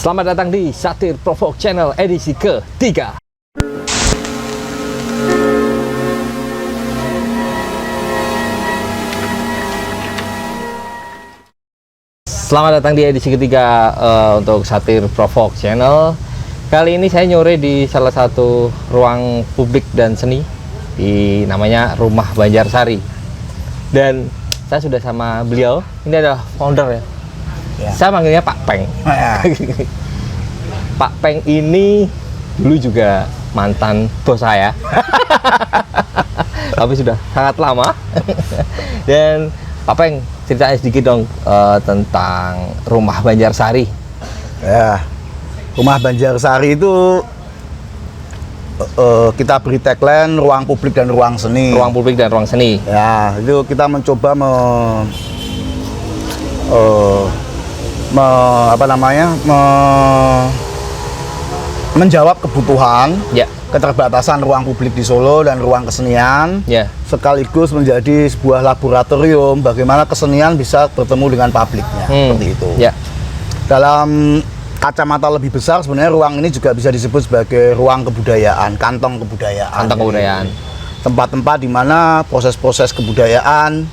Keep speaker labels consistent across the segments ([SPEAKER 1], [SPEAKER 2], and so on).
[SPEAKER 1] Selamat datang di Satir Provok Channel edisi ketiga. Selamat datang di edisi ketiga untuk Satir Provok Channel. Kali ini saya nyore di salah satu ruang publik dan seni di namanya Rumah Banjarsari. Dan saya sudah sama beliau. Ini adalah founder ya. Saya manggilnya Pak Peng. Pak Peng ini dulu juga mantan bos saya. Tapi sudah sangat lama. Dan Pak Peng, ceritain sedikit dong tentang Rumah Banjarsari.
[SPEAKER 2] Ya, Rumah Banjarsari itu kita beri tagline ruang publik dan ruang seni.
[SPEAKER 1] Ruang publik dan ruang seni.
[SPEAKER 2] Ya, itu kita mencoba menjawab kebutuhan,
[SPEAKER 1] Ya.
[SPEAKER 2] keterbatasan ruang publik di Solo dan ruang kesenian,
[SPEAKER 1] Ya.
[SPEAKER 2] sekaligus menjadi sebuah laboratorium bagaimana kesenian bisa bertemu dengan publiknya, seperti itu.
[SPEAKER 1] Ya.
[SPEAKER 2] Dalam kacamata lebih besar sebenarnya ruang ini juga bisa disebut sebagai ruang kebudayaan, kantong kebudayaan.
[SPEAKER 1] Kantong kebudayaan.
[SPEAKER 2] Tempat-tempat di mana proses-proses kebudayaan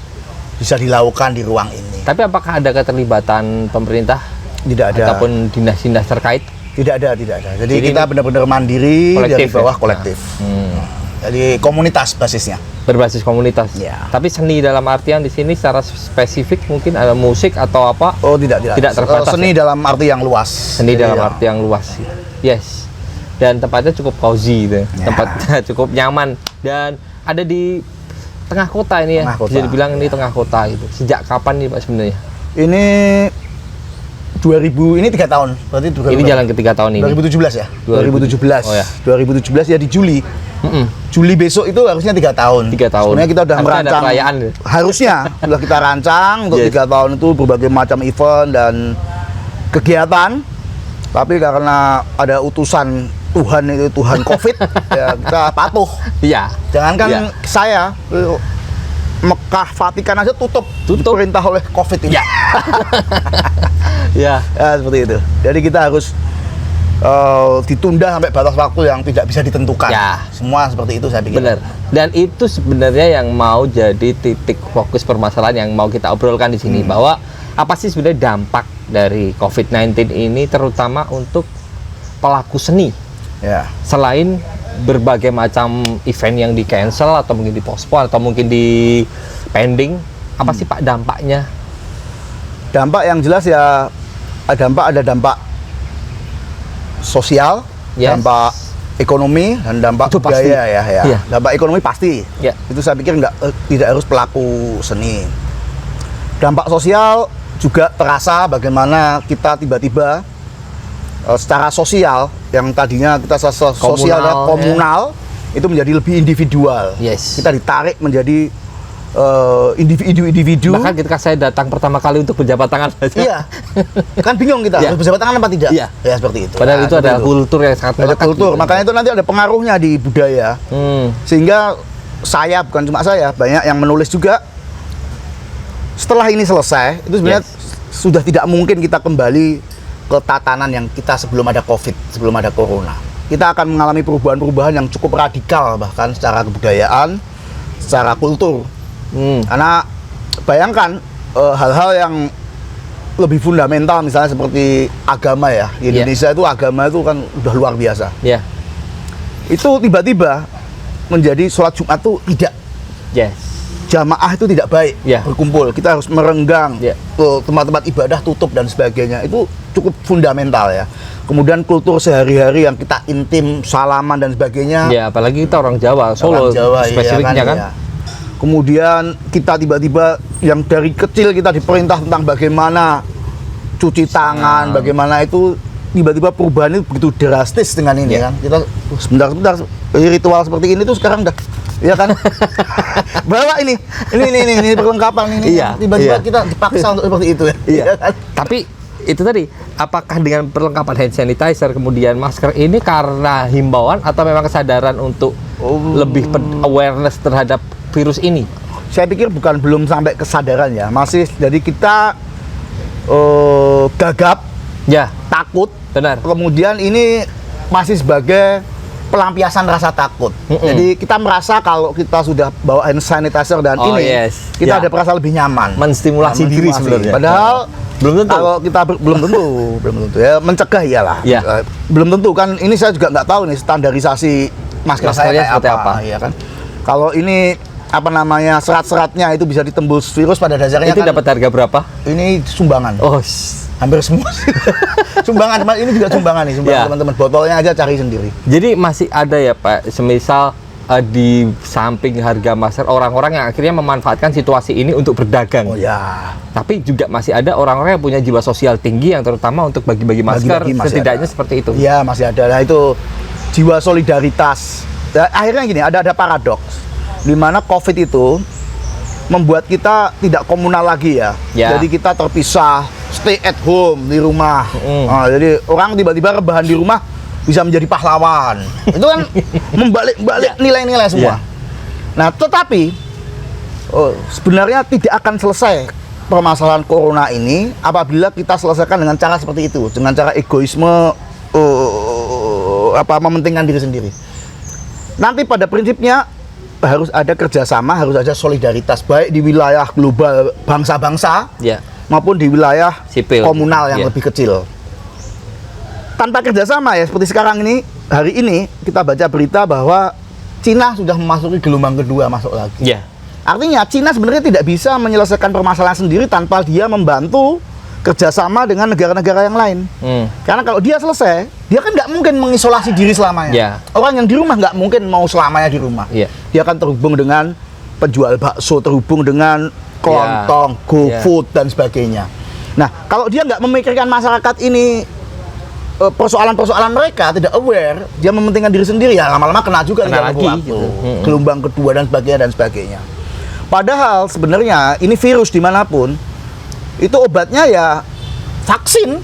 [SPEAKER 2] bisa dilakukan di ruang ini.
[SPEAKER 1] Tapi apakah ada keterlibatan pemerintah
[SPEAKER 2] Tidak ada.
[SPEAKER 1] ataupun dinas-dinas terkait?
[SPEAKER 2] Tidak ada. Jadi kita benar-benar mandiri dari bawah
[SPEAKER 1] ya?
[SPEAKER 2] kolektif. Jadi komunitas basisnya.
[SPEAKER 1] Berbasis komunitas.
[SPEAKER 2] Ya.
[SPEAKER 1] Tapi seni dalam artian di sini secara spesifik mungkin ada musik atau apa?
[SPEAKER 2] Oh, tidak.
[SPEAKER 1] Tidak terbatas.
[SPEAKER 2] Seni
[SPEAKER 1] Ya?
[SPEAKER 2] dalam arti yang luas.
[SPEAKER 1] Seni dalam arti yang luas. Yes. Dan tempatnya cukup cozy gitu.
[SPEAKER 2] Ya.
[SPEAKER 1] Tempatnya cukup nyaman dan ada di tengah kota ini ya.
[SPEAKER 2] Tengah kota.
[SPEAKER 1] Bisa dibilang ini tengah kota itu. Sejak kapan nih Pak sebenarnya?
[SPEAKER 2] Ini 2000, ini 3 tahun. Berarti
[SPEAKER 1] Ini jalan ketiga tahun ini.
[SPEAKER 2] 2017 ya? 2017.
[SPEAKER 1] Oh ya.
[SPEAKER 2] 2017 ya di Juli. Juli besok itu harusnya 3 tahun.
[SPEAKER 1] 3 tahun.
[SPEAKER 2] Sebenarnya kita udah
[SPEAKER 1] Harusnya ada
[SPEAKER 2] merancang.
[SPEAKER 1] perayaan.
[SPEAKER 2] Harusnya sudah kita rancang untuk
[SPEAKER 1] Yes.
[SPEAKER 2] 3 tahun itu berbagai macam event dan kegiatan. Tapi karena ada utusan Tuhan itu Tuhan COVID, ya kita patuh.
[SPEAKER 1] Iya.
[SPEAKER 2] Jangankan
[SPEAKER 1] Iya.
[SPEAKER 2] saya, Mekah, Vatikan aja tutup. Diperintah oleh COVID ini.
[SPEAKER 1] Ya. Ya.
[SPEAKER 2] Ya, seperti itu. Jadi kita harus ditunda sampai batas waktu yang tidak bisa ditentukan.
[SPEAKER 1] Ya.
[SPEAKER 2] Semua seperti itu saya pikir.
[SPEAKER 1] Benar. Dan itu sebenarnya yang mau jadi titik fokus permasalahan yang mau kita obrolkan di sini, bahwa apa sih sebenarnya dampak dari COVID-19 ini terutama untuk pelaku seni.
[SPEAKER 2] Ya.
[SPEAKER 1] Selain berbagai macam event yang di cancel atau mungkin di postpone atau mungkin di pending, apa sih Pak dampaknya?
[SPEAKER 2] Dampak yang jelas ya ada dampak sosial,
[SPEAKER 1] Yes.
[SPEAKER 2] dampak ekonomi dan dampak
[SPEAKER 1] Itu pasti.
[SPEAKER 2] budaya ya.
[SPEAKER 1] Iya.
[SPEAKER 2] Dampak ekonomi pasti.
[SPEAKER 1] Ya.
[SPEAKER 2] Itu saya pikir tidak harus pelaku seni. Dampak sosial juga terasa bagaimana kita tiba-tiba secara sosial yang tadinya kita sosial dan komunal itu menjadi lebih individual.
[SPEAKER 1] Yes.
[SPEAKER 2] Kita ditarik menjadi individu.
[SPEAKER 1] Bahkan ketika saya datang pertama kali untuk berjabat tangan saja.
[SPEAKER 2] Iya. Kan bingung kita,
[SPEAKER 1] Iya.
[SPEAKER 2] harus berjabat tangan apa tidak?
[SPEAKER 1] Iya.
[SPEAKER 2] Ya seperti itu.
[SPEAKER 1] Padahal
[SPEAKER 2] Nah,
[SPEAKER 1] itu
[SPEAKER 2] seperti
[SPEAKER 1] adalah kultur yang sangat
[SPEAKER 2] ada
[SPEAKER 1] melekat
[SPEAKER 2] kultur.
[SPEAKER 1] gitu.
[SPEAKER 2] Makanya itu nanti ada pengaruhnya di budaya. Sehingga saya, bukan cuma saya, banyak yang menulis juga setelah ini selesai, itu sebenarnya sudah tidak mungkin kita kembali ke tatanan yang kita sebelum ada COVID, sebelum ada Corona. Kita akan mengalami perubahan-perubahan yang cukup radikal, bahkan secara kebudayaan, secara kultur. Karena bayangkan hal-hal yang lebih fundamental, misalnya seperti agama ya. Di Indonesia itu agama itu kan udah luar biasa.
[SPEAKER 1] Ya.
[SPEAKER 2] Itu tiba-tiba menjadi sholat Jumat itu tidak.
[SPEAKER 1] Yes.
[SPEAKER 2] Jamaah itu tidak baik berkumpul. Kita harus merenggang ke tempat-tempat ibadah tutup dan sebagainya. Itu cukup fundamental ya. Kemudian kultur sehari-hari yang kita intim, salaman dan sebagainya.
[SPEAKER 1] Ya, apalagi kita orang Jawa, Solo
[SPEAKER 2] Orang Jawa,
[SPEAKER 1] spesifiknya
[SPEAKER 2] iya
[SPEAKER 1] kan.
[SPEAKER 2] iya. Kemudian kita tiba-tiba yang dari kecil kita diperintah tentang bagaimana cuci tangan, bagaimana itu tiba-tiba perubahan itu begitu drastis dengan ini kan. Kita sebentar ritual seperti ini tuh sekarang udah, ya kan? Bawa ini perlengkapan ini.
[SPEAKER 1] Iya,
[SPEAKER 2] Tiba-tiba
[SPEAKER 1] iya.
[SPEAKER 2] kita dipaksa untuk seperti itu ya.
[SPEAKER 1] Iya.
[SPEAKER 2] Kan?
[SPEAKER 1] Tapi itu tadi, apakah dengan perlengkapan hand sanitizer kemudian masker ini karena himbauan atau memang kesadaran untuk lebih awareness terhadap virus ini?
[SPEAKER 2] Saya pikir belum sampai kesadaran ya. Masih jadi kita gagap
[SPEAKER 1] Ya,
[SPEAKER 2] takut.
[SPEAKER 1] benar.
[SPEAKER 2] Kemudian ini masih sebagai pelampiasan rasa takut. Jadi kita merasa kalau kita sudah bawa hand sanitizer dan kita ada perasa lebih nyaman.
[SPEAKER 1] Menstimulasi diri sebenarnya.
[SPEAKER 2] Padahal
[SPEAKER 1] belum tentu.
[SPEAKER 2] Kalau kita belum tentu ya, mencegah iyalah.
[SPEAKER 1] Ya.
[SPEAKER 2] Belum tentu kan, ini saya juga nggak tahu nih standarisasi masker saya kayak apa. Ya kan. Kalau ini apa namanya, serat-seratnya itu bisa ditembus virus pada dasarnya.
[SPEAKER 1] Itu
[SPEAKER 2] kan,
[SPEAKER 1] dapat harga berapa?
[SPEAKER 2] Ini sumbangan.
[SPEAKER 1] Oh,
[SPEAKER 2] hampir semua. Sumbangan, ini juga sumbangan nih, sumbangan teman-teman. Botolnya aja cari sendiri.
[SPEAKER 1] Jadi masih ada ya Pak, semisal di samping harga masker, orang-orang yang akhirnya memanfaatkan situasi ini untuk berdagang.
[SPEAKER 2] Oh ya.
[SPEAKER 1] Tapi juga masih ada orang-orang yang punya jiwa sosial tinggi yang terutama untuk bagi-bagi masker, setidaknya seperti itu.
[SPEAKER 2] Iya, masih ada. Nah, itu jiwa solidaritas. Nah, akhirnya gini, ada paradoks di mana COVID itu membuat kita tidak komunal lagi ya. Jadi kita terpisah, stay at home di rumah. Nah, jadi orang tiba-tiba rebahan di rumah bisa menjadi pahlawan. Itu kan membalik nilai-nilai semua. Nah, tetapi sebenarnya tidak akan selesai permasalahan corona ini apabila kita selesaikan dengan cara seperti itu, dengan cara egoisme, mementingkan diri sendiri. Nanti pada prinsipnya harus ada kerjasama, harus ada solidaritas, baik di wilayah global bangsa-bangsa maupun di wilayah
[SPEAKER 1] sipil,
[SPEAKER 2] komunal yang lebih kecil. Tanpa kerjasama ya, seperti sekarang ini, hari ini kita baca berita bahwa Cina sudah memasuki gelombang kedua, masuk lagi. Artinya Cina sebenarnya tidak bisa menyelesaikan permasalahan sendiri tanpa dia membantu kerjasama dengan negara-negara yang lain. Karena kalau dia selesai, dia kan nggak mungkin mengisolasi diri selamanya. Orang yang di rumah nggak mungkin mau selamanya di rumah. Dia akan terhubung dengan penjual bakso, terhubung dengan kelontong, GoFood dan sebagainya. Nah, kalau dia nggak memikirkan masyarakat ini, persoalan-persoalan mereka tidak aware, dia mementingkan diri sendiri, ya lama-lama kena juga
[SPEAKER 1] lagi gitu.
[SPEAKER 2] Gelombang kedua dan sebagainya. Padahal sebenarnya ini virus dimanapun itu obatnya ya vaksin.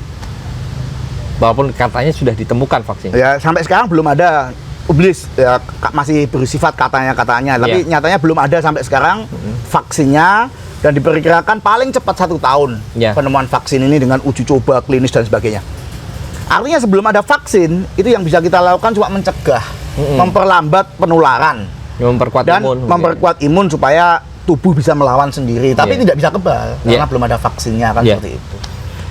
[SPEAKER 1] Walaupun katanya sudah ditemukan vaksin.
[SPEAKER 2] Ya sampai sekarang belum ada. Iblis ya, masih bersifat katanya, tapi nyatanya belum ada sampai sekarang vaksinnya, dan diperkirakan paling cepat 1 tahun penemuan vaksin ini dengan uji coba klinis dan sebagainya. Artinya sebelum ada vaksin, itu yang bisa kita lakukan cuma mencegah, memperlambat penularan, memperkuat imun supaya tubuh bisa melawan sendiri, tapi tidak bisa kebal karena belum ada vaksinnya kan seperti itu.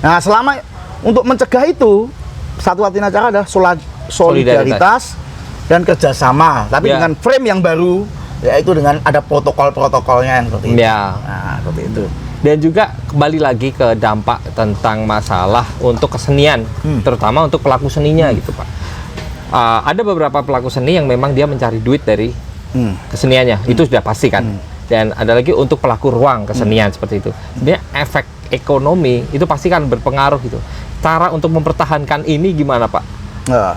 [SPEAKER 2] Nah, selama untuk mencegah itu, satu-satunya cara adalah solidaritas dan kerjasama, tapi dengan frame yang baru, yaitu dengan ada protokol-protokolnya yang seperti itu. Nah, seperti itu.
[SPEAKER 1] Dan juga kembali lagi ke dampak tentang masalah untuk kesenian, terutama untuk pelaku seninya gitu Pak. Ada beberapa pelaku seni yang memang dia mencari duit dari keseniannya, itu sudah pasti kan. Dan ada lagi untuk pelaku ruang kesenian seperti itu. Sebenarnya efek ekonomi itu pasti kan berpengaruh gitu. Cara untuk mempertahankan ini gimana Pak?
[SPEAKER 2] Nah,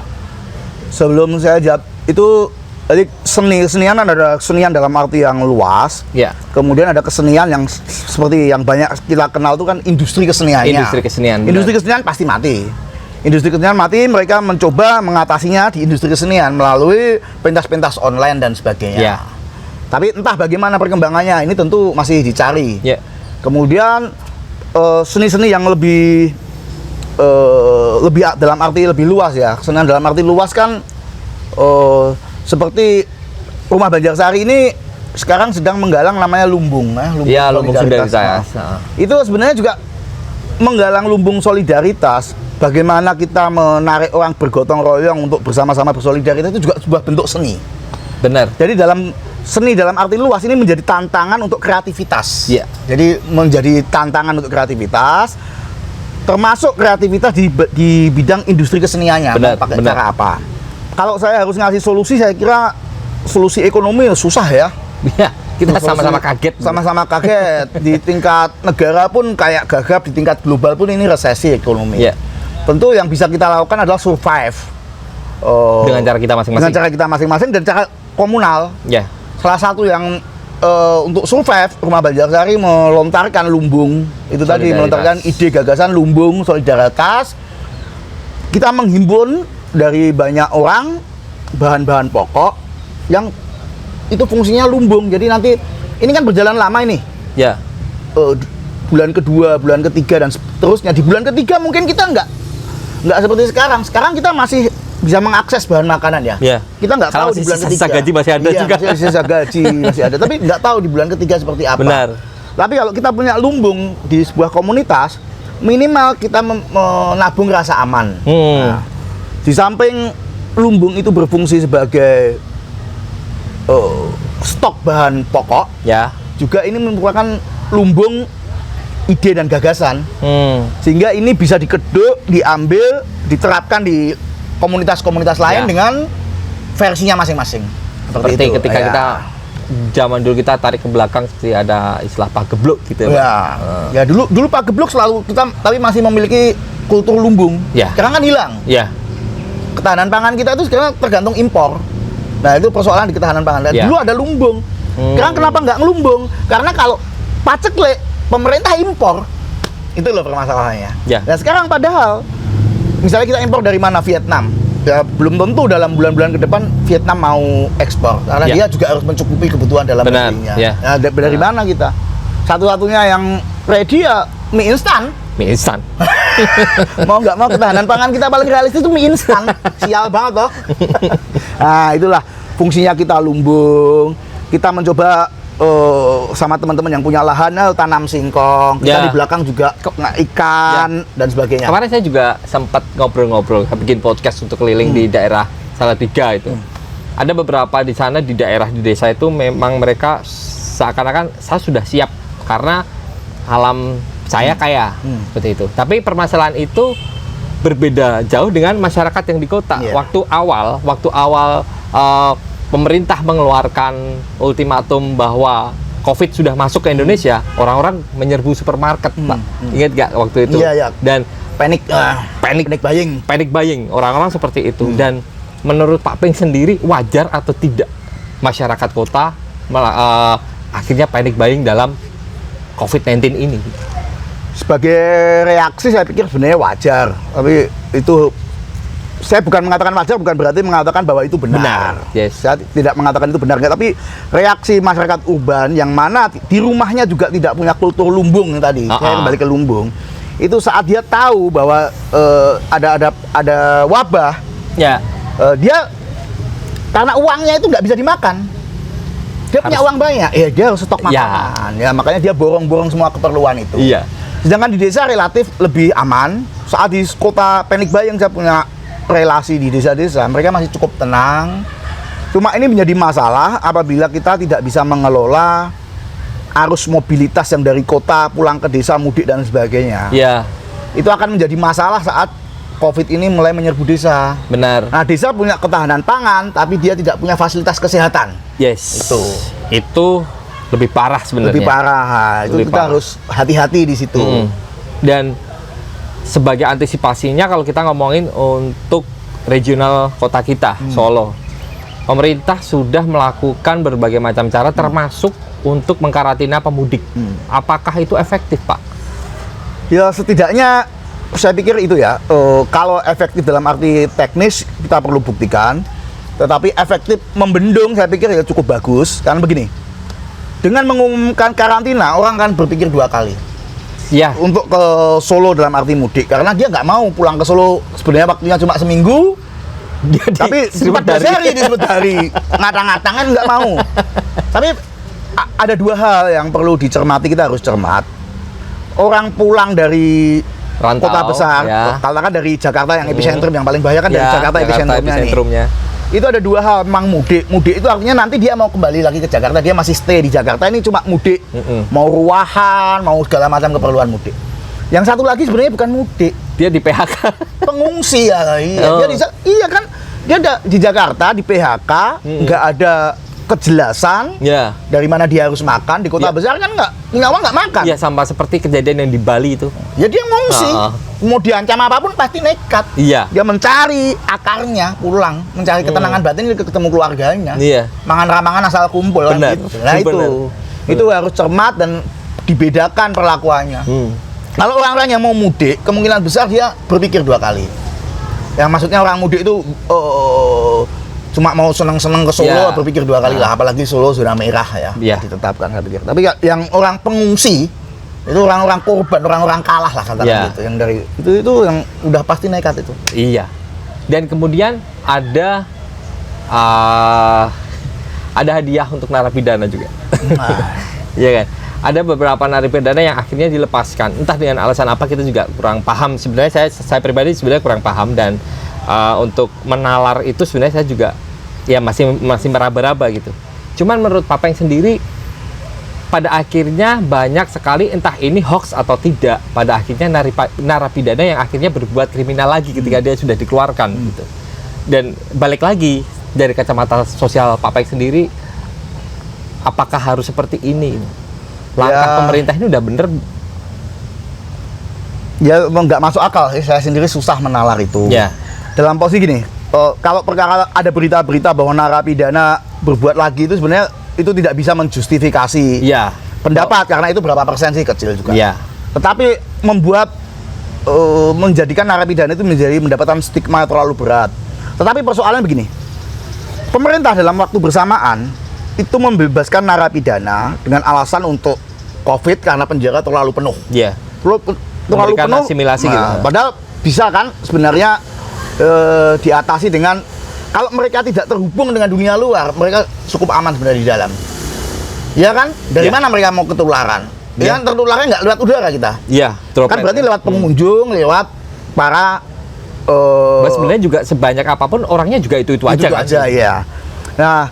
[SPEAKER 2] sebelum saya jawab itu, jadi kesenian ada kesenian dalam arti yang luas. Kemudian ada kesenian yang seperti yang banyak kita kenal itu kan industri keseniannya. Industri kesenian pasti mati. Industri kesenian mati, mereka mencoba mengatasinya di industri kesenian melalui pentas-pentas online dan sebagainya. Tapi entah bagaimana perkembangannya, ini tentu masih dicari. Kemudian seni-seni yang lebih dalam arti lebih luas ya. Kesenian dalam arti luas kan seperti Rumah Banjarsari ini sekarang sedang menggalang namanya lumbung, lumbung solidaritas. Itu sebenarnya juga menggalang lumbung solidaritas. Bagaimana kita menarik orang bergotong royong untuk bersama-sama bersolidaritas, itu juga sebuah bentuk seni.
[SPEAKER 1] Benar.
[SPEAKER 2] Jadi seni dalam arti luas ini menjadi tantangan untuk kreativitas. Jadi menjadi tantangan untuk kreativitas, termasuk kreativitas di bidang industri keseniannya. Pakai cara apa? Kalau saya harus ngasih solusi, saya kira solusi ekonomi susah ya.
[SPEAKER 1] Kita sama-sama kaget.
[SPEAKER 2] Sama-sama kaget. Di tingkat negara pun kayak gagap, di tingkat global pun ini resesi ekonomi. Tentu yang bisa kita lakukan adalah survive.
[SPEAKER 1] Dengan cara kita masing-masing.
[SPEAKER 2] Dengan cara kita masing-masing dan cara komunal. Salah satu yang untuk survive, Rumah Banjarsari melontarkan lumbung. Itu tadi, melontarkan ide gagasan lumbung solidaritas. Kita menghimpun dari banyak orang bahan-bahan pokok yang itu fungsinya lumbung. Jadi nanti ini kan berjalan lama ini.
[SPEAKER 1] Ya.
[SPEAKER 2] Bulan kedua, bulan ketiga dan seterusnya. Di bulan ketiga mungkin kita nggak Nggak seperti sekarang. Sekarang kita masih bisa mengakses bahan makanan ya.
[SPEAKER 1] Iya.
[SPEAKER 2] Kita nggak tahu di bulan ketiga.
[SPEAKER 1] Sisa gaji masih ada
[SPEAKER 2] iya,
[SPEAKER 1] juga.
[SPEAKER 2] Sisa gaji masih ada. Tapi nggak tahu di bulan ketiga seperti apa.
[SPEAKER 1] Benar.
[SPEAKER 2] Tapi kalau kita punya lumbung di sebuah komunitas, minimal kita menabung rasa aman. Nah, di samping lumbung itu berfungsi sebagai stok bahan pokok,
[SPEAKER 1] Ya.
[SPEAKER 2] juga ini merupakan lumbung ide dan gagasan, sehingga ini bisa dikeduk, diambil, diterapkan di komunitas-komunitas lain
[SPEAKER 1] Ya.
[SPEAKER 2] dengan versinya masing-masing.
[SPEAKER 1] Seperti
[SPEAKER 2] itu.
[SPEAKER 1] ketika
[SPEAKER 2] Ya.
[SPEAKER 1] kita zaman dulu kita tarik ke belakang seperti ada istilah pagebluk gitu ya. Pak.
[SPEAKER 2] Ya, ya dulu Pak Geblok selalu kita tapi masih memiliki kultur lumbung.
[SPEAKER 1] Ya.
[SPEAKER 2] Sekarang kan hilang.
[SPEAKER 1] Ya.
[SPEAKER 2] Ketahanan pangan kita itu sekarang tergantung impor. Nah itu persoalan di ketahanan pangan. Dan
[SPEAKER 1] Ya.
[SPEAKER 2] dulu ada lumbung. Sekarang kenapa nggak ngelumbung? Karena kalau paceklik pemerintah impor, itu loh permasalahannya.
[SPEAKER 1] Ya.
[SPEAKER 2] Dan sekarang padahal misalnya kita impor dari mana? Vietnam. Ya, belum tentu dalam bulan-bulan ke depan Vietnam mau ekspor karena
[SPEAKER 1] Ya.
[SPEAKER 2] dia juga harus mencukupi kebutuhan dalam
[SPEAKER 1] Benar,
[SPEAKER 2] negerinya.
[SPEAKER 1] ya.
[SPEAKER 2] Nah, dari mana kita? Satu-satunya yang ready ya mie instan.
[SPEAKER 1] Mie instan.
[SPEAKER 2] Mau nggak mau ketahanan pangan kita paling realistis itu mie instan. Sial banget toh. Nah itulah fungsinya kita lumbung. Kita mencoba sama teman-teman yang punya lahan tanam singkong. Kita
[SPEAKER 1] Ya.
[SPEAKER 2] di belakang juga ikan dan sebagainya.
[SPEAKER 1] Kemarin saya juga sempat ngobrol-ngobrol, bikin podcast untuk keliling di daerah Salatiga itu. Ada beberapa di sana di daerah di desa itu memang mereka seakan-akan saya sudah siap karena alam saya kaya seperti itu. Tapi permasalahan itu berbeda jauh dengan masyarakat yang di kota.
[SPEAKER 2] Iya.
[SPEAKER 1] Waktu awal pemerintah mengeluarkan ultimatum bahwa COVID sudah masuk ke Indonesia, orang-orang menyerbu supermarket, Pak. Ingat nggak waktu itu?
[SPEAKER 2] Iya, iya.
[SPEAKER 1] Dan
[SPEAKER 2] Panic buying.
[SPEAKER 1] panic buying, orang-orang seperti itu. Dan menurut Pak Peng sendiri, wajar atau tidak masyarakat kota akhirnya panic buying dalam COVID-19 ini?
[SPEAKER 2] Sebagai reaksi saya pikir sebenarnya wajar. Tapi itu saya bukan mengatakan wajar, bukan berarti mengatakan bahwa itu benar.
[SPEAKER 1] Yes.
[SPEAKER 2] Saya tidak mengatakan itu benar, tapi reaksi masyarakat urban yang mana di rumahnya juga tidak punya kultur lumbung tadi. Saya kembali ke lumbung. Itu saat dia tahu bahwa ada wabah,
[SPEAKER 1] Ya.
[SPEAKER 2] dia karena uangnya itu nggak bisa dimakan. Dia punya uang banyak, dia harus stok makanan. Ya, makanya dia borong-borong semua keperluan itu.
[SPEAKER 1] Iya.
[SPEAKER 2] Sedangkan di desa relatif lebih aman. Saat di kota panic buying saya punya relasi di desa-desa, mereka masih cukup tenang. Cuma ini menjadi masalah apabila kita tidak bisa mengelola arus mobilitas yang dari kota pulang ke desa, mudik dan sebagainya.
[SPEAKER 1] Iya.
[SPEAKER 2] Itu akan menjadi masalah saat COVID ini mulai menyerbu desa.
[SPEAKER 1] Benar.
[SPEAKER 2] Nah, desa punya ketahanan pangan, tapi dia tidak punya fasilitas kesehatan.
[SPEAKER 1] Yes.
[SPEAKER 2] Itu.
[SPEAKER 1] Itu lebih parah sebenarnya.
[SPEAKER 2] Lebih parah. Itu
[SPEAKER 1] Lebih
[SPEAKER 2] kita
[SPEAKER 1] parah.
[SPEAKER 2] harus hati-hati di situ.
[SPEAKER 1] Dan sebagai antisipasinya kalau kita ngomongin untuk regional kota kita, Solo, pemerintah sudah melakukan berbagai macam cara termasuk untuk mengkarantina pemudik. Apakah itu efektif, Pak?
[SPEAKER 2] Ya setidaknya saya pikir itu ya. Kalau efektif dalam arti teknis kita perlu buktikan. Tetapi efektif membendung saya pikir ya cukup bagus. Karena begini, dengan mengumumkan karantina orang kan berpikir dua kali.
[SPEAKER 1] Ya.
[SPEAKER 2] Untuk ke Solo dalam arti mudik, karena dia nggak mau pulang ke Solo sebenarnya waktunya cuma seminggu, tapi 14 hari disebut hari ngatang-ngatang kan nggak mau. Tapi ada dua hal yang perlu dicermati, kita harus cermat. Orang pulang dari
[SPEAKER 1] Rantau,
[SPEAKER 2] kota besar,
[SPEAKER 1] ya.
[SPEAKER 2] katakan dari Jakarta yang epicentrum yang paling bahaya kan dari Jakarta epicentrumnya nih. Itu ada dua hal, memang mudik. Mudik itu artinya nanti dia mau kembali lagi ke Jakarta, dia masih stay di Jakarta, ini cuma mudik. Mau ruahan, mau segala macam keperluan mudik. Yang satu lagi sebenarnya bukan mudik.
[SPEAKER 1] Dia di PHK.
[SPEAKER 2] Pengungsi ya. Iya, iya kan, dia ada di Jakarta, di PHK, nggak ada kejelasan
[SPEAKER 1] Ya.
[SPEAKER 2] dari mana dia harus makan. Di kota besar kan punya uang nggak makan.
[SPEAKER 1] Ya, sama seperti kejadian yang di Bali itu.
[SPEAKER 2] Ya dia ngungsi. Mau diancam apapun pasti nekat.
[SPEAKER 1] Iya.
[SPEAKER 2] Dia mencari akarnya, pulang, mencari ketenangan batin, ketemu keluarganya.
[SPEAKER 1] Iya.
[SPEAKER 2] Mangan ramangan asal kumpul kan
[SPEAKER 1] Benar.
[SPEAKER 2] gitu. Nah itu harus cermat dan dibedakan perlakuannya. Kalau orang-orang yang mau mudik, kemungkinan besar dia berpikir dua kali. Yang maksudnya orang mudik itu cuma mau seneng-seneng ke Solo,
[SPEAKER 1] Ya.
[SPEAKER 2] berpikir dua kali lah. Apalagi Solo zona merah ya,
[SPEAKER 1] Ya.
[SPEAKER 2] ditetapkan saya pikir. Tapi yang orang pengungsi Itu orang-orang korban, orang-orang kalah lah katakan gitu. Yang dari itu yang udah pasti nekat itu.
[SPEAKER 1] Iya. Dan kemudian ada hadiah untuk narapidana juga. Iya kan? Ada beberapa narapidana yang akhirnya dilepaskan. Entah dengan alasan apa kita juga kurang paham. Sebenarnya saya pribadi sebenarnya kurang paham dan untuk menalar itu sebenarnya saya juga ya masih meraba-raba gitu. Cuman menurut Papeng sendiri pada akhirnya banyak sekali entah ini hoax atau tidak, pada akhirnya narapidana yang akhirnya berbuat kriminal lagi ketika dia sudah dikeluarkan gitu. Dan balik lagi dari kacamata sosial Papeng sendiri, apakah harus seperti ini? Langkah pemerintah ini udah bener?
[SPEAKER 2] Ya nggak masuk akal sih, saya sendiri susah menalar itu.
[SPEAKER 1] Ya.
[SPEAKER 2] Dalam posisi gini, kalau perkara ada berita-berita bahwa narapidana berbuat lagi itu sebenarnya itu tidak bisa menjustifikasi pendapat, karena itu berapa persen sih, kecil juga.
[SPEAKER 1] Ya.
[SPEAKER 2] Tetapi menjadikan narapidana itu mendapatkan stigma terlalu berat. Tetapi persoalannya begini, pemerintah dalam waktu bersamaan itu membebaskan narapidana dengan alasan untuk COVID karena penjara terlalu penuh.
[SPEAKER 1] Iya.
[SPEAKER 2] Terlalu penuh.
[SPEAKER 1] Asimilasi gitu.
[SPEAKER 2] Padahal bisa kan sebenarnya diatasi dengan kalau mereka tidak terhubung dengan dunia luar, mereka cukup aman sebenarnya di dalam. Ya kan? Dari mana mereka mau ketularan? Ya kan tertularnya nggak lewat udara kita.
[SPEAKER 1] Iya.
[SPEAKER 2] Kan berarti lewat pengunjung, lewat para
[SPEAKER 1] sebenarnya juga sebanyak apapun orangnya juga itu aja.
[SPEAKER 2] Itu aja ya. Nah,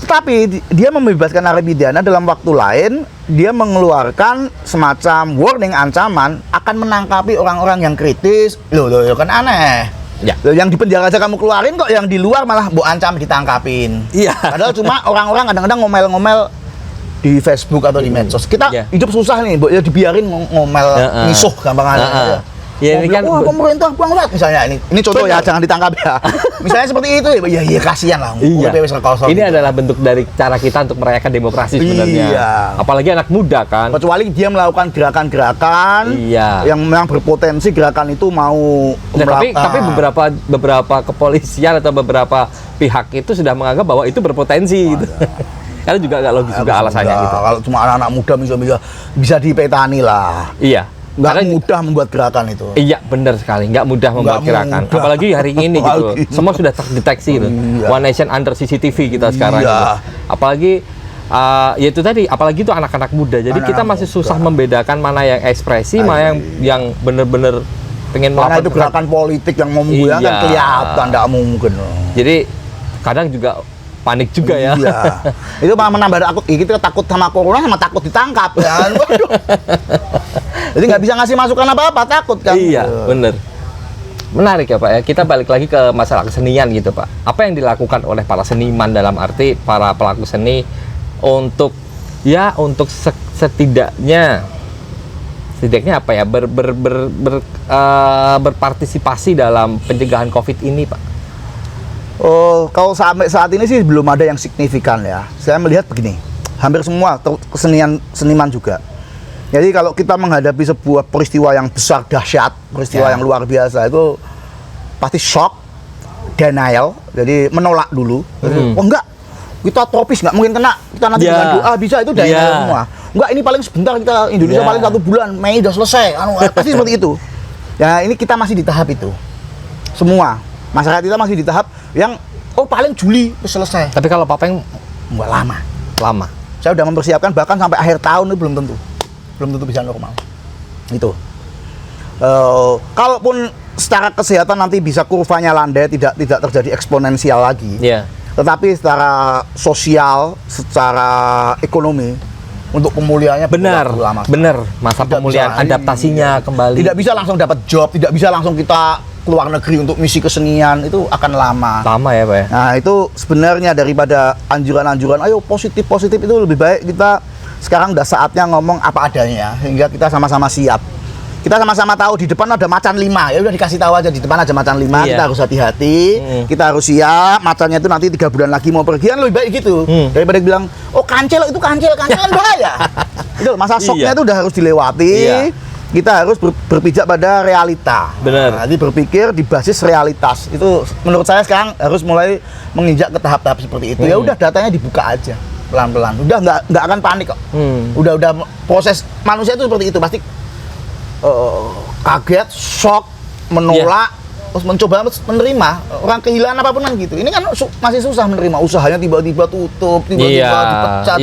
[SPEAKER 2] tetapi dia membebaskan narapidana dalam waktu lain, dia mengeluarkan semacam warning, ancaman akan menangkapi orang-orang yang kritis. Loh kan aneh.
[SPEAKER 1] Ya.
[SPEAKER 2] Loh, yang di penjara aja kamu keluarin kok, yang di luar malah bu ancam ditangkapin.
[SPEAKER 1] Iya.
[SPEAKER 2] Padahal cuma orang-orang kadang-kadang ngomel-ngomel di Facebook atau di medsos. Kita hidup susah nih, ya dibiarin ngomel, misuh gampang aja. Ya ini kan pemerintah banget misalnya, ini contoh ya, jangan ditangkap ya. Misalnya seperti itu ya kasihan lah.
[SPEAKER 1] Ini adalah bentuk dari cara kita untuk merayakan demokrasi sebenarnya. Apalagi anak muda kan.
[SPEAKER 2] Kecuali dia melakukan gerakan-gerakan yang memang berpotensi gerakan itu mau
[SPEAKER 1] tapi beberapa kepolisian atau beberapa pihak itu sudah menganggap bahwa itu berpotensi gitu. Karena juga nggak logis juga alasannya gitu. Kalau
[SPEAKER 2] cuma anak-anak muda bisa dipetani lah.
[SPEAKER 1] Iya.
[SPEAKER 2] Nggak mudah membuat gerakan itu.
[SPEAKER 1] Iya, benar sekali. Nggak mudah membuat gerakan. Apalagi hari ini gitu. Semua sudah terdeteksi gitu. One Nation under CCTV kita sekarang gitu. Apalagi ya itu tadi, apalagi itu anak-anak muda. Jadi kita masih susah membedakan mana yang ekspresi, mana yang benar-benar pengen
[SPEAKER 2] melakukan. Mana itu gerakan politik yang mau menggoyangkan kelihatan, nggak mungkin.
[SPEAKER 1] Jadi kadang juga panik juga ya.
[SPEAKER 2] Itu malah menambah kita takut sama corona sama takut ditangkap kan. Jadi nggak bisa ngasih masukan apa-apa, takut kan.
[SPEAKER 1] Iya, bener. Menarik ya Pak ya. Kita balik lagi ke masalah kesenian gitu Pak. Apa yang dilakukan oleh para seniman dalam arti para pelaku seni untuk setidaknya apa ya berpartisipasi dalam pencegahan COVID ini Pak?
[SPEAKER 2] Kalau sampai saat ini sih belum ada yang signifikan ya. Saya melihat begini, hampir semua seniman juga. Jadi kalau kita menghadapi sebuah peristiwa yang besar, dahsyat, peristiwa yang luar biasa, itu pasti shock, denial, jadi menolak dulu. Oh enggak, kita tropis, nggak mungkin kena, kita nanti dengan doa bisa, itu denial semua. Enggak, ini paling sebentar, kita Indonesia paling 1 bulan, Mei udah selesai, pasti seperti itu. Ya ini kita masih di tahap itu, semua masyarakat kita masih di tahap yang paling Juli selesai.
[SPEAKER 1] Tapi kalau Papeng
[SPEAKER 2] nggak lama. Saya udah mempersiapkan bahkan sampai akhir tahun itu belum tentu bisa normal. Itu. Kalaupun secara kesehatan nanti bisa kurvanya landai, tidak terjadi eksponensial lagi. Tetapi secara sosial, secara ekonomi, untuk pemulihannya
[SPEAKER 1] benar masa pemulihan adaptasinya kembali.
[SPEAKER 2] Tidak bisa langsung dapat job, tidak bisa langsung kita keluar negeri untuk misi kesenian, itu akan lama
[SPEAKER 1] ya Pak ya.
[SPEAKER 2] Nah itu sebenarnya daripada anjuran-anjuran ayo positif itu lebih baik kita sekarang udah saatnya ngomong apa adanya sehingga kita sama-sama siap. Kita sama-sama tahu di depan ada macan 5, ya udah dikasih tahu aja di depan ada macan 5, kita harus hati-hati, kita harus siap, macannya itu nanti 3 bulan lagi mau pergi, kan lebih baik gitu daripada bilang kancil kan bahaya. Itu masa shocknya itu udah harus dilewati. Kita harus berpijak pada realita.
[SPEAKER 1] Benar.
[SPEAKER 2] Nanti berpikir di basis realitas. Itu menurut saya sekarang harus mulai menginjak ke tahap-tahap seperti itu. Ya udah datanya dibuka aja. pelan-pelan. Udah nggak akan panik kok. Udah proses manusia itu seperti itu, pasti kaget, shock, menolak, terus mencoba menerima. Orang kehilangan apapun kan gitu. Ini kan masih susah menerima, usahanya tiba-tiba tutup, tiba-tiba dipecat,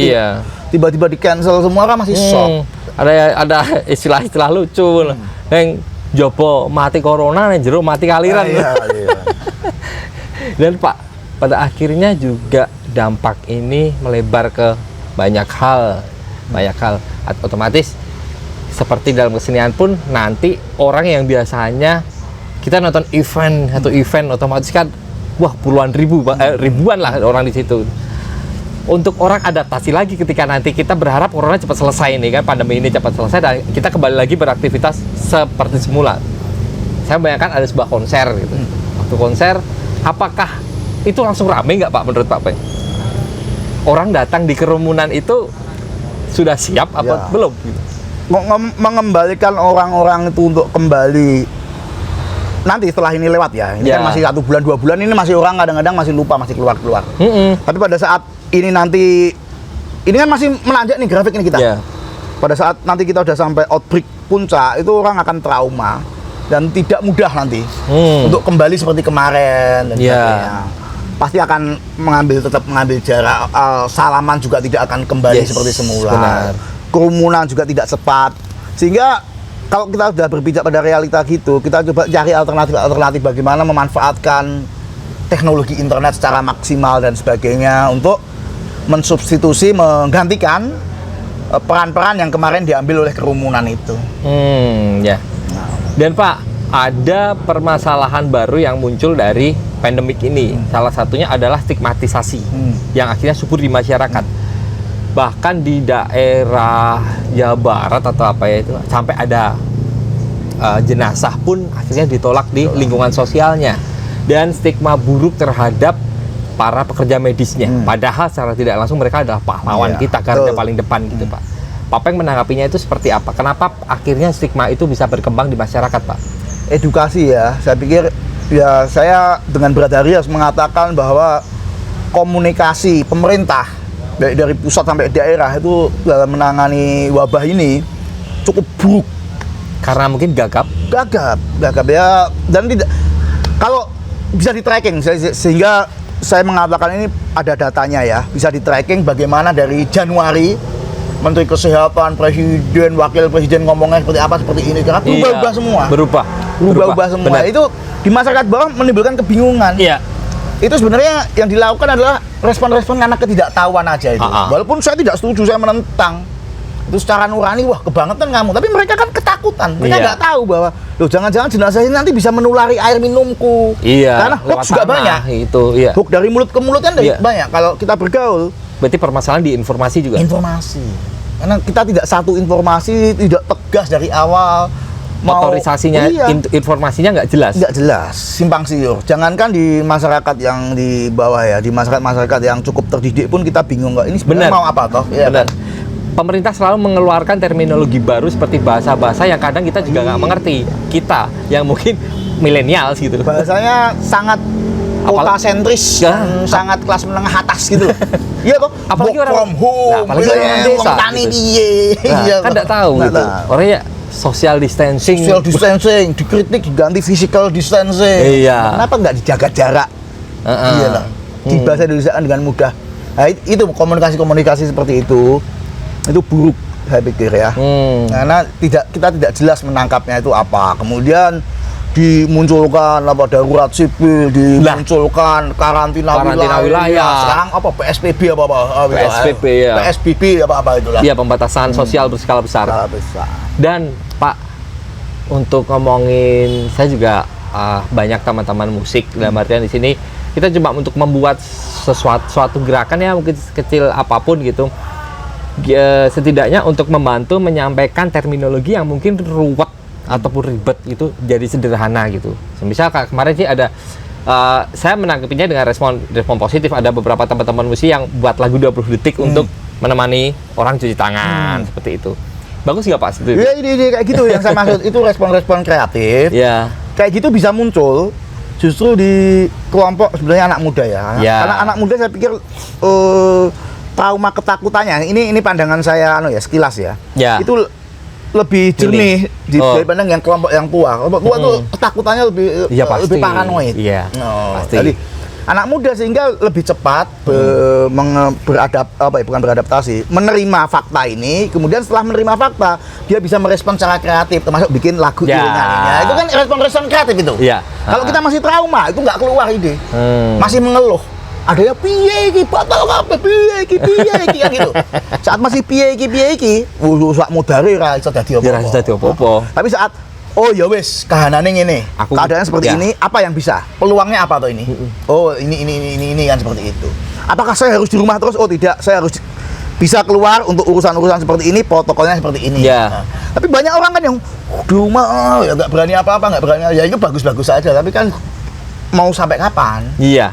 [SPEAKER 2] tiba-tiba di cancel, semua kan masih shock.
[SPEAKER 1] Ada istilah-istilah lucu yang jopo mati corona nih jero mati kaliran.
[SPEAKER 2] Iya.
[SPEAKER 1] Dan Pak, pada akhirnya juga dampak ini melebar ke banyak hal. Otomatis seperti dalam kesenian pun nanti orang yang biasanya kita nonton event otomatis kan wah puluhan ribu, ribuan lah orang di situ. Untuk orang adaptasi lagi ketika nanti kita berharap corona cepat selesai nih kan, pandemi ini cepat selesai dan kita kembali lagi beraktivitas seperti semula. Saya bayangkan ada sebuah konser gitu. Waktu konser, apakah itu langsung rame nggak Pak menurut Pak Peng? Orang datang di kerumunan itu sudah siap apa belum? Gitu?
[SPEAKER 2] Mengembalikan orang-orang itu untuk kembali nanti setelah ini lewat ya. Ini kan masih 1 bulan 2 bulan, ini masih orang kadang-kadang masih lupa, masih keluar. Tapi pada saat ini nanti, ini kan masih menanjak nih grafik ini kita. Pada saat nanti kita udah sampai outbreak puncak, itu orang akan trauma dan tidak mudah nanti untuk kembali seperti kemarin dan sebagainya. Pasti akan tetap mengambil jarak, salaman juga tidak akan kembali seperti semula. Benar. Kerumunan juga tidak cepat. Sehingga kalau kita sudah berpijak pada realita gitu, kita coba cari alternatif bagaimana memanfaatkan teknologi internet secara maksimal dan sebagainya untuk mensubstitusi, menggantikan peran-peran yang kemarin diambil oleh kerumunan itu.
[SPEAKER 1] Dan Pak, ada permasalahan baru yang muncul dari pandemik ini. Salah satunya adalah stigmatisasi yang akhirnya subur di masyarakat. Bahkan di daerah Jawa Barat atau apa ya itu sampai ada jenazah pun akhirnya ditolak di lingkungan sosialnya. Dan stigma buruk terhadap para pekerja medisnya. Padahal secara tidak langsung mereka adalah pahlawan kita, garda paling depan gitu Pak. Pak Peng menanggapinya itu seperti apa? Kenapa akhirnya stigma itu bisa berkembang di masyarakat Pak?
[SPEAKER 2] Edukasi ya, saya pikir ya saya dengan berat hati harus mengatakan bahwa komunikasi pemerintah baik dari pusat sampai daerah itu dalam menangani wabah ini cukup buruk.
[SPEAKER 1] Karena mungkin gagap ya, dan tidak, kalau bisa di tracking sehingga saya mengatakan ini ada datanya ya, bisa di tracking bagaimana dari Januari Menteri Kesehatan, Presiden, Wakil Presiden ngomongnya seperti apa, seperti ini, karena berubah semua. Berubah semua. Benar. Itu di masyarakat bawah menimbulkan kebingungan. Itu sebenarnya yang dilakukan adalah respon-respon karena ketidaktahuan aja itu. Walaupun saya tidak setuju, saya menentang. Itu secara nurani, wah kebangetan kamu. Tapi mereka kan ketakutan. Mereka nggak tahu bahwa, loh jangan-jangan jenazah ini nanti bisa menulari air minumku. Karena hoax juga banyak. Hoax dari mulut ke mulut kan banyak. Kalau kita bergaul. Berarti permasalahan di informasi juga? Informasi.
[SPEAKER 2] Karena kita tidak satu informasi, tidak tegas dari awal.
[SPEAKER 1] Otorisasinya, informasinya nggak jelas? Nggak jelas,
[SPEAKER 2] simpang siur. Jangankan di masyarakat yang di bawah ya, di masyarakat yang cukup terdidik pun kita bingung nggak ini sebenarnya mau apa toh?
[SPEAKER 1] Benar. Pemerintah selalu mengeluarkan terminologi baru seperti bahasa-bahasa yang kadang kita juga nggak mengerti. Kita yang mungkin milenial gitu.
[SPEAKER 2] Bahasanya sangat kota sentris, sangat kelas menengah atas gitu. Iya kok.
[SPEAKER 1] Apalagi orang
[SPEAKER 2] from home,
[SPEAKER 1] apalagi orang desa.
[SPEAKER 2] Tani
[SPEAKER 1] Iya. Kan nggak tahu gitu. Orangnya social distancing,
[SPEAKER 2] dikritik diganti physical distancing. Kenapa nggak dijaga jarak? Iya lah. Di bahasa Indonesia dengan mudah. Nah, itu komunikasi seperti itu buruk saya pikir ya. Karena kita tidak jelas menangkapnya itu apa. Kemudian dimunculkan apa darurat sipil, dimunculkan karantina wilayah. Sekarang apa PSBB PSBB apa itulah.
[SPEAKER 1] Iya, pembatasan sosial berskala besar. Dan Pak, untuk ngomongin, saya juga banyak teman-teman musik, dalam artian di sini kita cuma untuk membuat suatu gerakan ya mungkin kecil apapun gitu. Setidaknya untuk membantu menyampaikan terminologi yang mungkin ruwet ataupun ribet itu jadi sederhana gitu. Misal kemarin sih ada saya menanggapinya dengan respon positif. Ada beberapa teman-teman musik yang buat lagu 20 detik untuk menemani orang cuci tangan seperti itu. Bagus nggak Pak?
[SPEAKER 2] Iya, ini kayak gitu yang saya maksud. Itu respon-respon kreatif. Kayak gitu bisa muncul justru di kelompok sebenarnya anak muda ya. Karena anak muda saya pikir trauma ketakutannya, ini pandangan saya sekilas ya.
[SPEAKER 1] Ya.
[SPEAKER 2] Itu lebih jernih dibanding yang kelompok yang tua. Kelompok tua tuh ketakutannya lebih lebih paranoid.
[SPEAKER 1] Iya. Pasti.
[SPEAKER 2] Jadi anak muda sehingga lebih cepat bukan beradaptasi, menerima fakta ini, kemudian setelah menerima fakta dia bisa merespon secara kreatif, termasuk bikin lagu nyanyinya. Itu kan respon kreatif itu.
[SPEAKER 1] Ya.
[SPEAKER 2] Kalau kita masih trauma, itu nggak keluar ide, masih mengeluh. Ada yang piye iki batal kabeh piye iki kan gitu. Saat masih piye iki, sak modare ra iso dadi apa-apa. Tapi saat oh ya wis, kahanane ngene. Keadaannya seperti ini, apa yang bisa? Peluangnya apa tuh ini? Oh, ini kan seperti itu. Apakah saya harus di rumah terus? Oh tidak, saya harus bisa keluar untuk urusan-urusan seperti ini, protokolnya seperti ini.
[SPEAKER 1] Ya.
[SPEAKER 2] Tapi banyak orang kan yang di rumah ya nggak berani apa-apa, nggak berani. Ya itu bagus-bagus saja, tapi kan mau sampai kapan?
[SPEAKER 1] Iya.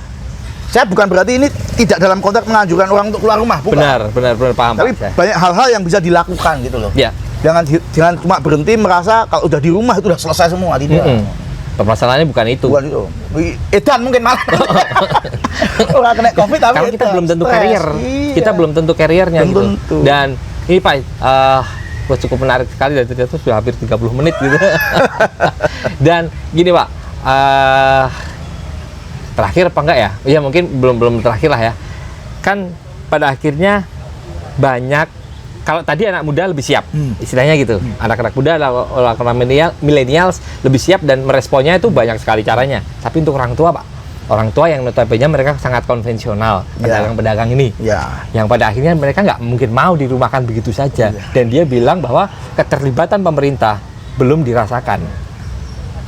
[SPEAKER 2] Saya bukan berarti ini tidak dalam konteks menganjurkan orang untuk keluar rumah, bukan.
[SPEAKER 1] Benar paham.
[SPEAKER 2] Tapi banyak hal-hal yang bisa dilakukan gitu loh.
[SPEAKER 1] Ya.
[SPEAKER 2] Jangan cuma berhenti merasa kalau udah di rumah itu udah selesai semua, tidak.
[SPEAKER 1] Permasalahannya bukan itu.
[SPEAKER 2] Bukan itu. Edan mungkin malah. Orang kena Covid tapi
[SPEAKER 1] karena kita belum tentu carrier.
[SPEAKER 2] Iya.
[SPEAKER 1] Kita belum tentu carriernya gitu.
[SPEAKER 2] Tentu.
[SPEAKER 1] Dan ini Pak, cukup menarik sekali dari ternyata sudah hampir 30 menit gitu. Dan gini Pak, terakhir apa enggak ya? Iya mungkin belum terakhir lah ya. Kan pada akhirnya banyak, kalau tadi anak muda lebih siap, istilahnya gitu. Anak-anak muda, anak-anak millennials lebih siap dan meresponnya itu banyak sekali caranya. Tapi untuk orang tua Pak, orang tua yang notabene mereka sangat konvensional, pedagang-pedagang ini, yang pada akhirnya mereka nggak mungkin mau dirumahkan begitu saja. Dan dia bilang bahwa keterlibatan pemerintah belum dirasakan.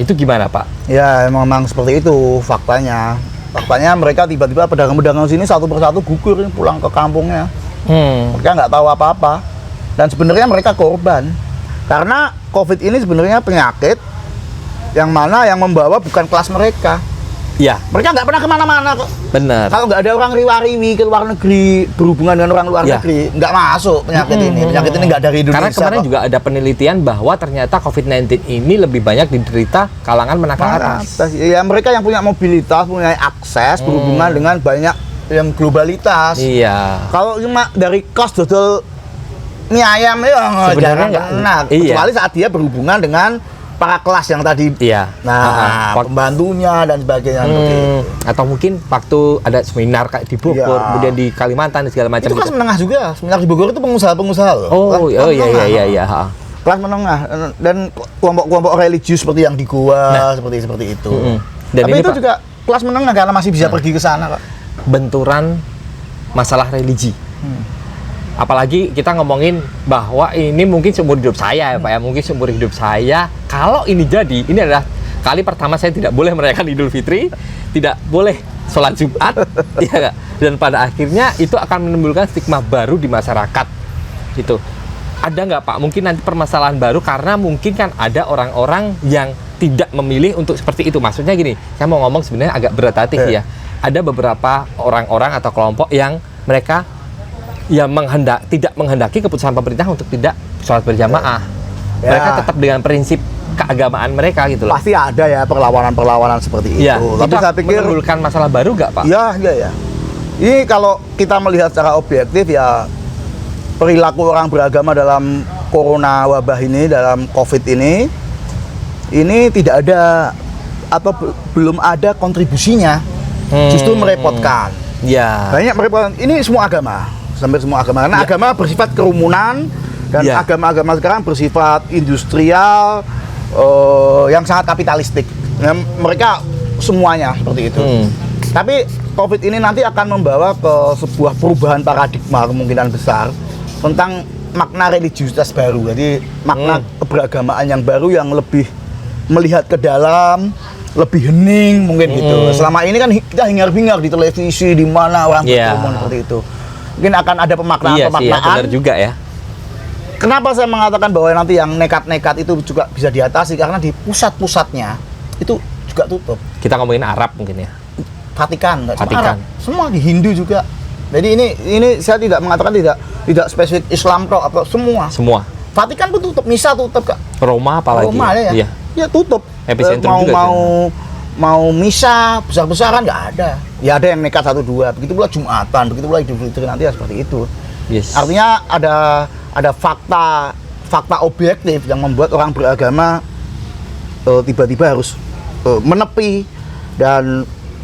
[SPEAKER 1] Itu gimana Pak?
[SPEAKER 2] Ya memang seperti itu faktanya. Faktanya mereka tiba-tiba pedagang-pedagang sini satu persatu gugur pulang ke kampungnya. Mereka nggak tahu apa-apa. Dan sebenarnya mereka korban. Karena Covid ini sebenarnya penyakit yang mana yang membawa bukan kelas mereka.
[SPEAKER 1] Iya.
[SPEAKER 2] Mereka nggak pernah kemana-mana kok.
[SPEAKER 1] Benar.
[SPEAKER 2] Kalau nggak ada orang riwariwi ke luar negeri, berhubungan dengan orang luar negeri, nggak masuk penyakit ini. Penyakit ini nggak dari Indonesia.
[SPEAKER 1] Karena kemarin juga ada penelitian bahwa ternyata COVID-19 ini lebih banyak diderita kalangan menengah atas.
[SPEAKER 2] Ya mereka yang punya mobilitas, punya akses, berhubungan dengan banyak yang globalitas.
[SPEAKER 1] Iya.
[SPEAKER 2] Kalau cuma dari kos dodol mie ayam ya
[SPEAKER 1] sebenarnya
[SPEAKER 2] nggak enak. Kecuali saat dia berhubungan dengan para kelas yang tadi, pembantunya dan sebagainya.
[SPEAKER 1] Atau mungkin waktu ada seminar kayak di Bogor, kemudian di Kalimantan dan segala macam.
[SPEAKER 2] Itu kelas menengah juga. Seminar di Bogor itu pengusaha-pengusaha loh.
[SPEAKER 1] Iya.
[SPEAKER 2] Kelas menengah dan kelompok-kelompok religius seperti yang di Goa, seperti itu.
[SPEAKER 1] Dan
[SPEAKER 2] tapi itu juga kelas menengah karena masih bisa pergi ke sana kok.
[SPEAKER 1] Benturan masalah religi. Apalagi kita ngomongin bahwa ini mungkin seumur hidup saya ya Pak ya, mungkin seumur hidup saya kalau ini jadi, ini adalah kali pertama saya tidak boleh merayakan Idul Fitri, tidak boleh sholat Jumat, ya gak? Dan pada akhirnya itu akan menimbulkan stigma baru di masyarakat. Itu ada nggak Pak? Mungkin nanti permasalahan baru karena mungkin kan ada orang-orang yang tidak memilih untuk seperti itu. Maksudnya gini, saya mau ngomong sebenarnya agak berat hati ya. Ada beberapa orang-orang atau kelompok yang mereka tidak menghendaki keputusan pemerintah untuk tidak sholat berjamaah. Mereka tetap dengan prinsip keagamaan mereka gitu loh.
[SPEAKER 2] Pasti ada ya perlawanan-perlawanan seperti itu.
[SPEAKER 1] Tapi saya pikir menimbulkan masalah baru nggak Pak?
[SPEAKER 2] Iya. Ini kalau kita melihat secara objektif ya, perilaku orang beragama dalam corona wabah ini, dalam Covid ini tidak ada atau belum ada kontribusinya. Justru merepotkan. Banyak merepotkan. Ini semua agama. Sampai semua agama, karena agama bersifat kerumunan dan agama-agama sekarang bersifat industrial yang sangat kapitalistik. Ya, mereka semuanya seperti itu. Tapi Covid ini nanti akan membawa ke sebuah perubahan paradigma kemungkinan besar tentang makna religiusitas baru. Jadi makna keberagamaan yang baru yang lebih melihat ke dalam, lebih hening mungkin gitu. Selama ini kan kita hingar-bingar di televisi di mana orang berkerumun seperti itu. Mungkin akan ada pemaknaan.
[SPEAKER 1] Benar juga ya.
[SPEAKER 2] Kenapa saya mengatakan bahwa nanti yang nekat-nekat itu juga bisa diatasi? Karena di pusat-pusatnya itu juga tutup.
[SPEAKER 1] Kita ngomongin Arab mungkin ya.
[SPEAKER 2] Vatikan, Arab. Semua di Hindu juga. Jadi ini saya tidak mengatakan tidak spesifik Islam atau semua. Vatikan pun tutup, misa tutup Kak.
[SPEAKER 1] Roma apalagi.
[SPEAKER 2] Roma ya. Ya tutup.
[SPEAKER 1] Epicentrum juga.
[SPEAKER 2] mau misa besar-besaran nggak ada. Ya ada yang nekat 1-2. Begitu pula Jumatan, begitu pula Idul Fitri nanti ya seperti itu.
[SPEAKER 1] Yes.
[SPEAKER 2] Artinya ada fakta objektif yang membuat orang beragama tiba-tiba harus menepi dan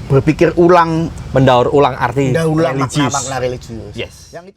[SPEAKER 2] berpikir ulang,
[SPEAKER 1] Mendaur ulang arti
[SPEAKER 2] mendaur ulang
[SPEAKER 1] religius.
[SPEAKER 2] makna religius.
[SPEAKER 1] Yes.
[SPEAKER 2] Yang itu